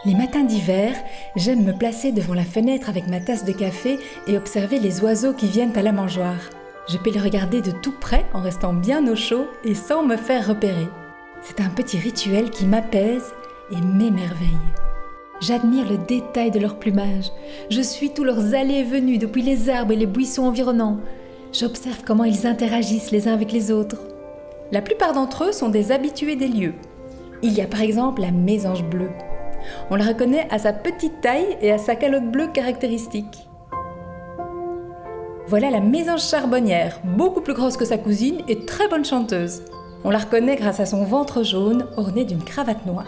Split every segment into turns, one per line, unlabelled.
Les matins d'hiver, j'aime me placer devant la fenêtre avec ma tasse de café et observer les oiseaux qui viennent à la mangeoire. Je peux les regarder de tout près en restant bien au chaud et sans me faire repérer. C'est un petit rituel qui m'apaise et m'émerveille. J'admire le détail de leur plumage. Je suis tous leurs allées et venues depuis les arbres et les buissons environnants. J'observe comment ils interagissent les uns avec les autres. La plupart d'entre eux sont des habitués des lieux. Il y a par exemple la mésange bleue. On la reconnaît à sa petite taille et à sa calotte bleue caractéristique. Voilà la mésange charbonnière, beaucoup plus grosse que sa cousine et très bonne chanteuse. On la reconnaît grâce à son ventre jaune orné d'une cravate noire.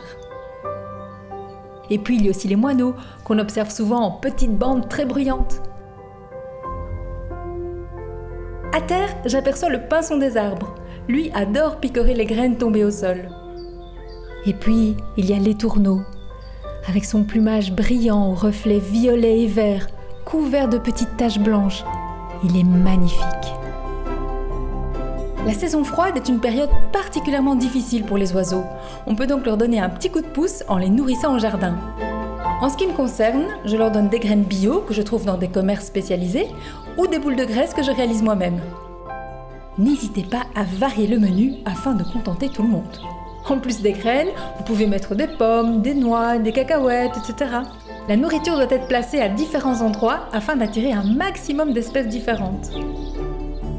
Et puis il y a aussi les moineaux, qu'on observe souvent en petites bandes très bruyantes. À terre, j'aperçois le pinson des arbres. Lui adore picorer les graines tombées au sol. Et puis, il y a l'étourneau, avec son plumage brillant aux reflets violets et verts, couvert de petites taches blanches. Il est magnifique. La saison froide est une période particulièrement difficile pour les oiseaux. On peut donc leur donner un petit coup de pouce en les nourrissant au jardin. En ce qui me concerne, je leur donne des graines bio que je trouve dans des commerces spécialisés ou des boules de graisse que je réalise moi-même. N'hésitez pas à varier le menu afin de contenter tout le monde. En plus des graines, vous pouvez mettre des pommes, des noix, des cacahuètes, etc. La nourriture doit être placée à différents endroits afin d'attirer un maximum d'espèces différentes.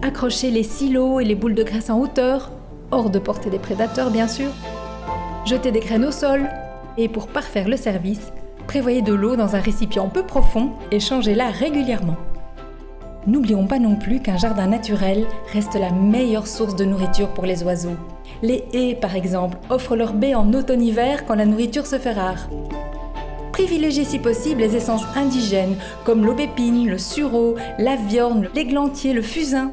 Accrochez les silos et les boules de graisse en hauteur, hors de portée des prédateurs bien sûr. Jetez des graines au sol et pour parfaire le service, prévoyez de l'eau dans un récipient peu profond et changez-la régulièrement. N'oublions pas non plus qu'un jardin naturel reste la meilleure source de nourriture pour les oiseaux. Les haies, par exemple, offrent leurs baies en automne-hiver quand la nourriture se fait rare. Privilégiez si possible les essences indigènes comme l'aubépine, le sureau, la viorne, l'églantier, le fusain.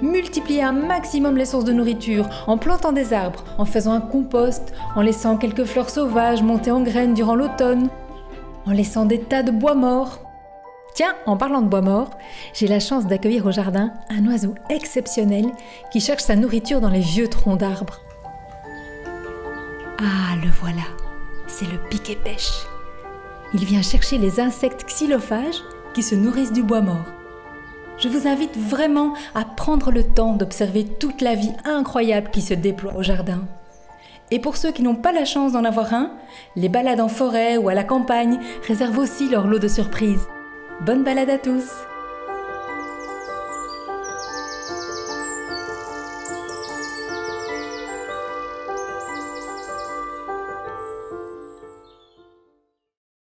Multipliez un maximum les sources de nourriture en plantant des arbres, en faisant un compost, en laissant quelques fleurs sauvages monter en graines durant l'automne, en laissant des tas de bois morts. Tiens, en parlant de bois morts, j'ai la chance d'accueillir au jardin un oiseau exceptionnel qui cherche sa nourriture dans les vieux troncs d'arbres. Ah, le voilà, c'est le piquet-pêche. Il vient chercher les insectes xylophages qui se nourrissent du bois mort. Je vous invite vraiment à prendre le temps d'observer toute la vie incroyable qui se déploie au jardin. Et pour ceux qui n'ont pas la chance d'en avoir un, les balades en forêt ou à la campagne réservent aussi leur lot de surprises. Bonne balade à tous!